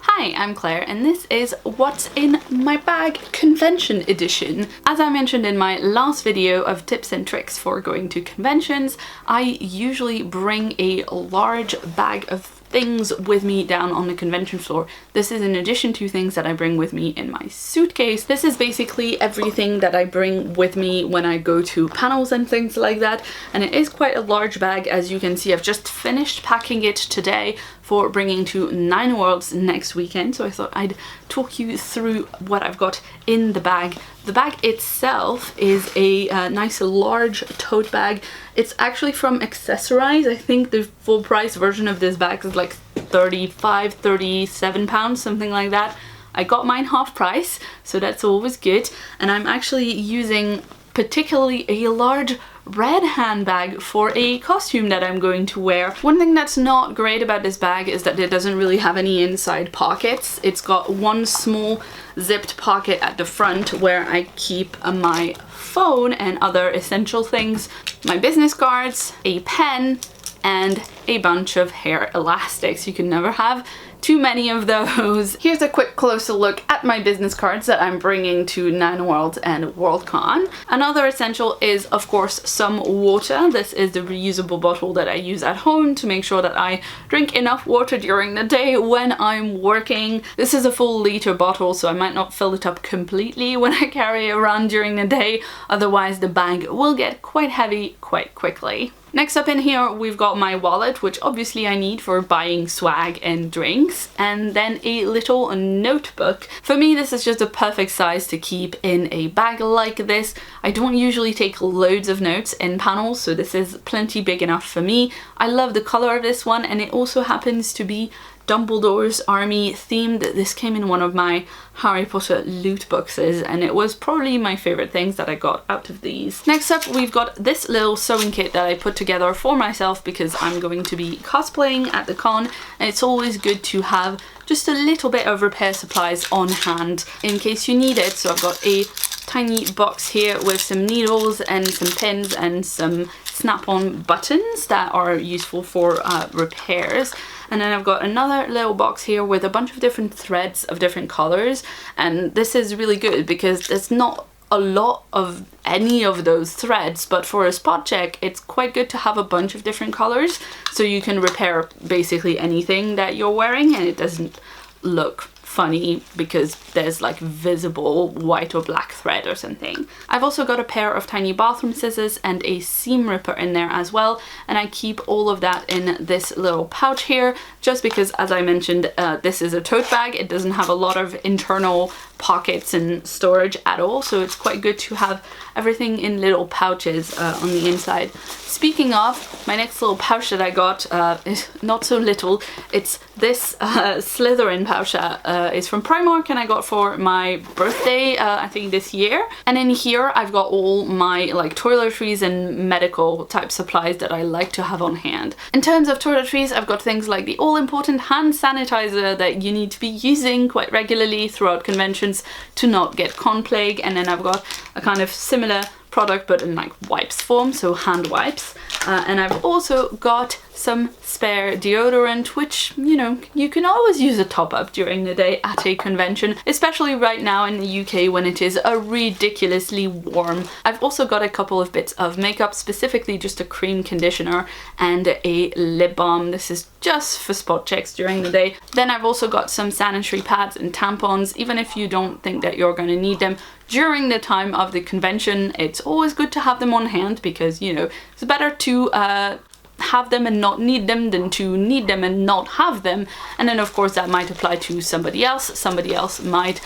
Hi, I'm Claire and this is What's in My Bag Convention Edition. As I mentioned in my last video of tips and tricks for going to conventions, I usually bring a large bag of things with me down on the convention floor. This is in addition to things that I bring with me in my suitcase. This is basically everything that I bring with me when I go to panels and things like that, and it is quite a large bag. As you can see, I've just finished packing it today for bringing to Nine Worlds next weekend, so I thought I'd talk you through what I've got in the bag. The bag itself is a nice large tote bag. It's actually from Accessorize. I think the full price version of this bag is like 35, 37 pounds, something like that. I got mine half price, so that's always good. And I'm actually using particularly a large red handbag for a costume that I'm going to wear. One thing that's not great about this bag is that it doesn't really have any inside pockets. It's got one small zipped pocket at the front where I keep my phone and other essential things, my business cards, a pen, and a bunch of hair elastics. You can never have too many of those. Here's a quick closer look at my business cards that I'm bringing to Nine Worlds and Worldcon. Another essential is, of course, some water. This is the reusable bottle that I use at home to make sure that I drink enough water during the day when I'm working. This is a full liter bottle, so I might not fill it up completely when I carry it around during the day. Otherwise, the bag will get quite heavy quite quickly. Next up in here, we've got my wallet, which obviously I need for buying swag and drinks, and then a little notebook. For me, this is just a perfect size to keep in a bag like this. I don't usually take loads of notes in panels, so this is plenty big enough for me. I love the color of this one, and it also happens to be Dumbledore's army themed. This came in one of my Harry Potter loot boxes, and it was probably my favorite things that I got out of these. Next up, we've got this little sewing kit that I put together for myself because I'm going to be cosplaying at the con, and it's always good to have just a little bit of repair supplies on hand in case you need it. So I've got a tiny box here with some needles and some pins and some snap-on buttons that are useful for repairs. And then I've got another little box here with a bunch of different threads of different colors, and this is really good because there's not a lot of any of those threads, but for a spot check it's quite good to have a bunch of different colors so you can repair basically anything that you're wearing and it doesn't look funny because there's like visible white or black thread or something. I've also got a pair of tiny bathroom scissors and a seam ripper in there as well, and I keep all of that in this little pouch here just because, as I mentioned, this is a tote bag. It doesn't have a lot of internal pockets and storage at all, so it's quite good to have everything in little pouches on the inside. Speaking of, my next little pouch that I got is not so little. It's this Slytherin pouch that is from Primark and I got for my birthday I think this year. And in here I've got all my like toiletries and medical type supplies that I like to have on hand. In terms of toiletries, I've got things like the all-important hand sanitizer that you need to be using quite regularly throughout conventions to not get con plague, and then I've got a kind of similar product but in like wipes form, so hand wipes, and I've also got some spare deodorant, which, you know, you can always use a top up during the day at a convention, especially right now in the UK when it is ridiculously warm. I've also got a couple of bits of makeup, specifically just a cream conditioner and a lip balm. This is just for spot checks during the day. Then I've also got some sanitary pads and tampons. Even if you don't think that you're going to need them during the time of the convention, it's always good to have them on hand because, you know, it's better to have them and not need them than to need them and not have them. And then of course that might apply to somebody else. Somebody else might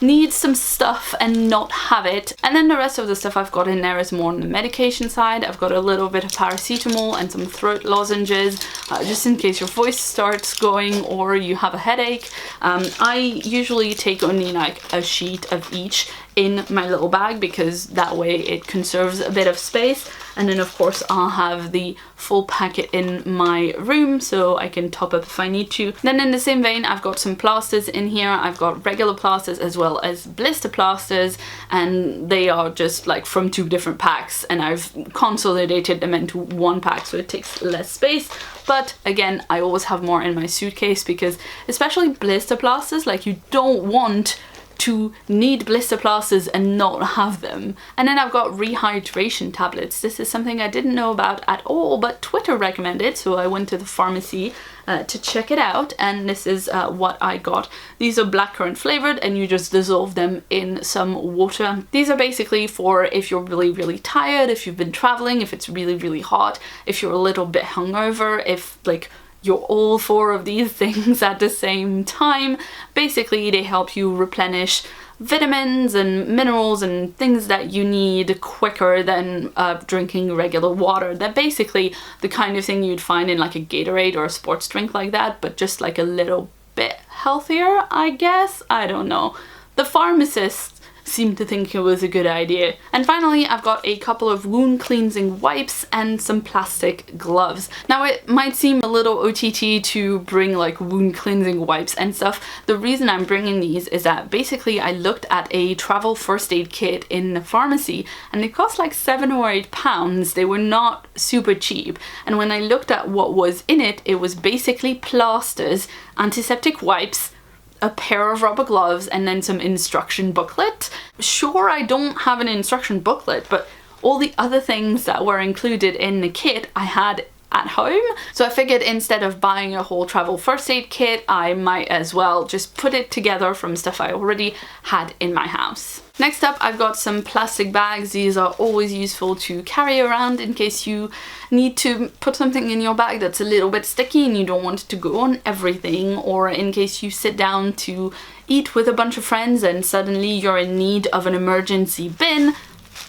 need some stuff and not have it. And then the rest of the stuff I've got in there is more on the medication side. I've got a little bit of paracetamol and some throat lozenges just in case your voice starts going or you have a headache. I usually take only like a sheet of each in my little bag because that way it conserves a bit of space. And then of course I'll have the full packet in my room so I can top up if I need to. Then in the same vein, I've got some plasters in here. I've got regular plasters as well as blister plasters, and they are just like from 2 different packs, and I've consolidated them into one pack so it takes less space. But again, I always have more in my suitcase because especially blister plasters, like you don't want to need blister plasters and not have them. And then I've got rehydration tablets. This is something I didn't know about at all, but Twitter recommended, so I went to the pharmacy to check it out, and this is what I got. These are blackcurrant flavored, and you just dissolve them in some water. These are basically for if you're really tired, if you've been traveling, if it's really hot, if you're a little bit hungover, if like you're all four of these things at the same time. Basically, they help you replenish vitamins and minerals and things that you need quicker than drinking regular water. They're basically the kind of thing you'd find in like a Gatorade or a sports drink like that, but just like a little bit healthier, I guess. I don't know. The pharmacists seemed to think it was a good idea. And finally, I've got a couple of wound cleansing wipes and some plastic gloves. Now, it might seem a little OTT to bring like wound cleansing wipes and stuff. The reason I'm bringing these is that basically I looked at a travel first aid kit in the pharmacy and they cost like £7 or £8. They were not super cheap. And when I looked at what was in it, it was basically plasters, antiseptic wipes, a pair of rubber gloves, and then some instruction booklet. Sure, I don't have an instruction booklet, but all the other things that were included in the kit I had at home. So I figured instead of buying a whole travel first aid kit, I might as well just put it together from stuff I already had in my house. Next up, I've got some plastic bags. These are always useful to carry around in case you need to put something in your bag that's a little bit sticky and you don't want it to go on everything, or in case you sit down to eat with a bunch of friends and suddenly you're in need of an emergency bin.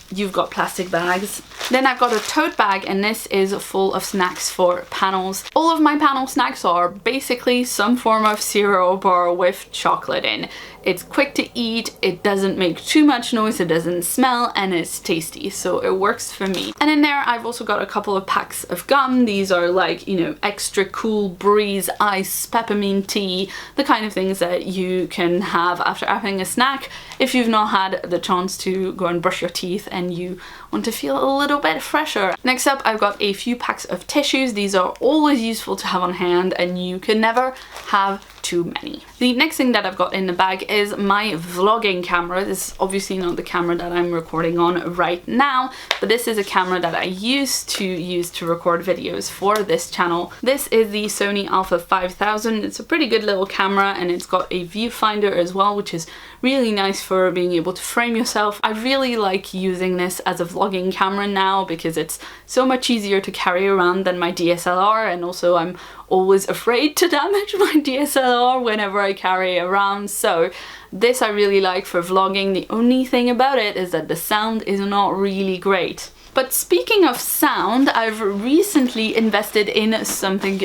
You've got plastic bags. Then I've got a tote bag, and this is full of snacks for panels. All of my panel snacks are basically some form of cereal bar with chocolate in. It's quick to eat, it doesn't make too much noise, it doesn't smell, and it's tasty, so it works for me. And in there I've also got a couple of packs of gum. These are like, you know, extra cool breeze, ice, peppermint tea, the kind of things that you can have after having a snack if you've not had the chance to go and brush your teeth and you want to feel a little bit fresher. Next up, I've got a few packs of tissues. These are always useful to have on hand and you can never have too many. The next thing that I've got in the bag is my vlogging camera. This is obviously not the camera that I'm recording on right now, but this is a camera that I used to use to record videos for this channel. This is the Sony Alpha 5000. It's a pretty good little camera and it's got a viewfinder as well, which is really nice for being able to frame yourself. I really like using this as a vlogging camera now because it's so much easier to carry around than my DSLR, and also I'm always afraid to damage my DSLR whenever I carry around, so this I really like for vlogging. The only thing about it is that the sound is not really great. But speaking of sound, I've recently invested in something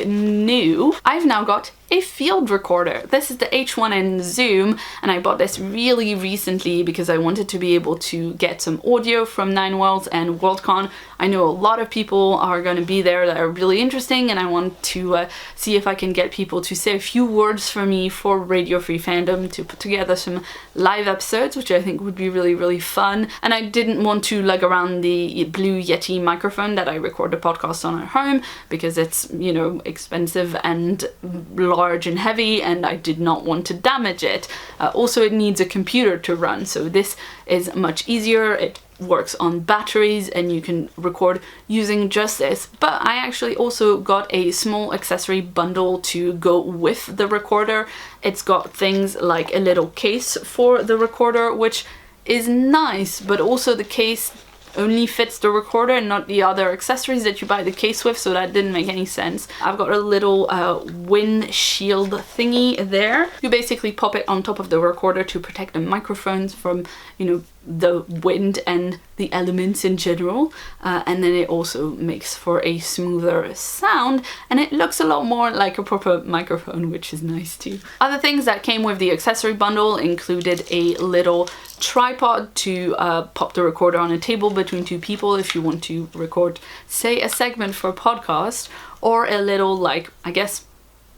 new. I've now got a field recorder. This is the H1N Zoom, and I bought this really recently because I wanted to be able to get some audio from 9 Worlds and Worldcon. I know a lot of people are going to be there that are really interesting, and I want to see if I can get people to say a few words for me for Radio Free Fandom to put together some live episodes, which I think would be really fun. And I didn't want to lug around the Blue Yeti microphone that I record the podcast on at home because it's, you know, expensive and large and heavy, and I did not want to damage it. Also, it needs a computer to run, so this is much easier. It works on batteries and you can record using just this. But I actually also got a small accessory bundle to go with the recorder. It's got things like a little case for the recorder, which is nice, but also the case only fits the recorder and not the other accessories that you buy the case with, so that didn't make any sense. I've got a little windshield thingy there. You basically pop it on top of the recorder to protect the microphones from, you know, the wind and the elements in general, and then it also makes for a smoother sound, and it looks a lot more like a proper microphone, which is nice too. Other things that came with the accessory bundle included a little tripod to pop the recorder on a table between two people if you want to record, say, a segment for a podcast, or a little, like, I guess,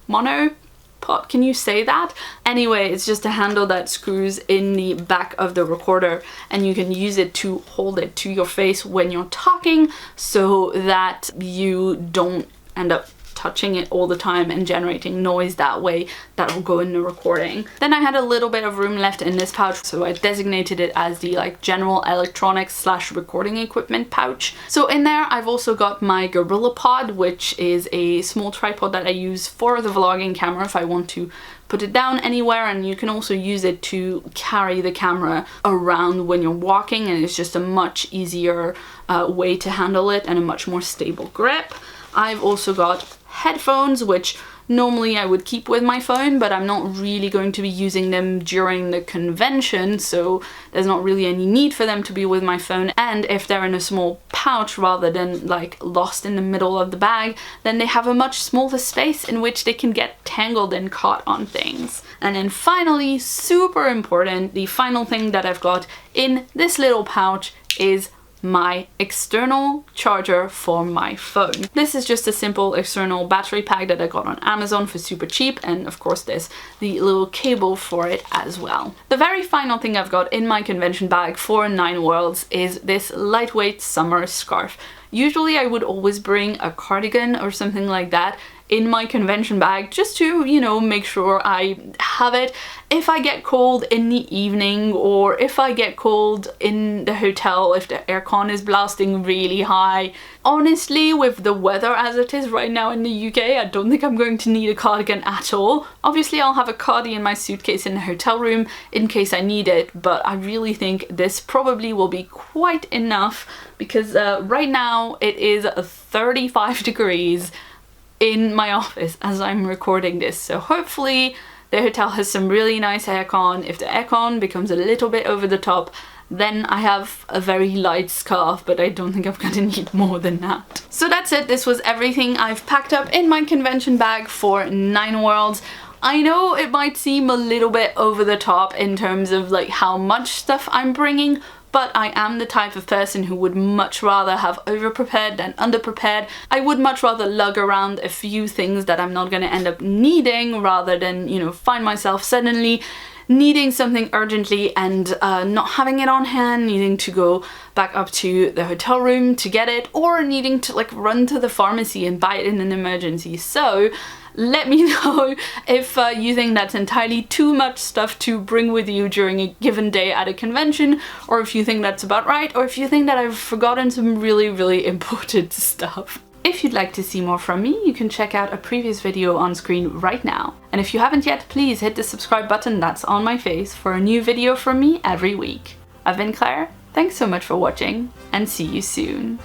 monopod, can you say that? Anyway, it's just a handle that screws in the back of the recorder and you can use it to hold it to your face when you're talking so that you don't end up touching it all the time and generating noise that way that will go in the recording. Then I had a little bit of room left in this pouch, so I designated it as the like general electronics slash recording equipment pouch. So in there I've also got my GorillaPod, which is a small tripod that I use for the vlogging camera if I want to put it down anywhere, and you can also use it to carry the camera around when you're walking, and it's just a much easier way to handle it and a much more stable grip. I've also got headphones, which normally I would keep with my phone, but I'm not really going to be using them during the convention, so there's not really any need for them to be with my phone. And if they're in a small pouch rather than like lost in the middle of the bag, then they have a much smaller space in which they can get tangled and caught on things. And then finally, super important, the final thing that I've got in this little pouch is my external charger for my phone. This is just a simple external battery pack that I got on Amazon for super cheap, and of course there's the little cable for it as well. The very final thing I've got in my convention bag for 9 Worlds is this lightweight summer scarf. Usually I would always bring a cardigan or something like that in my convention bag just to, you know, make sure I have it if I get cold in the evening, or if I get cold in the hotel if the aircon is blasting really high. Honestly, with the weather as it is right now in the UK, I don't think I'm going to need a cardigan at all. Obviously I'll have a cardi in my suitcase in the hotel room in case I need it, but I really think this probably will be quite enough, because right now it is 35 degrees in my office as I'm recording this, so hopefully the hotel has some really nice aircon. If the aircon becomes a little bit over the top, then I have a very light scarf, but I don't think I'm gonna need more than that. So that's it. This was everything I've packed up in my convention bag for 9 Worlds. I know it might seem a little bit over the top in terms of like how much stuff I'm bringing, but I am the type of person who would much rather have over-prepared than under-prepared. I would much rather lug around a few things that I'm not going to end up needing, rather than, you know, find myself suddenly needing something urgently and not having it on hand, needing to go back up to the hotel room to get it, or needing to like run to the pharmacy and buy it in an emergency. So let me know if you think that's entirely too much stuff to bring with you during a given day at a convention, or if you think that's about right, or if you think that I've forgotten some really important stuff. If you'd like to see more from me, you can check out a previous video on screen right now. And if you haven't yet, please hit the subscribe button that's on my face for a new video from me every week. I've been Claire, thanks so much for watching, and see you soon.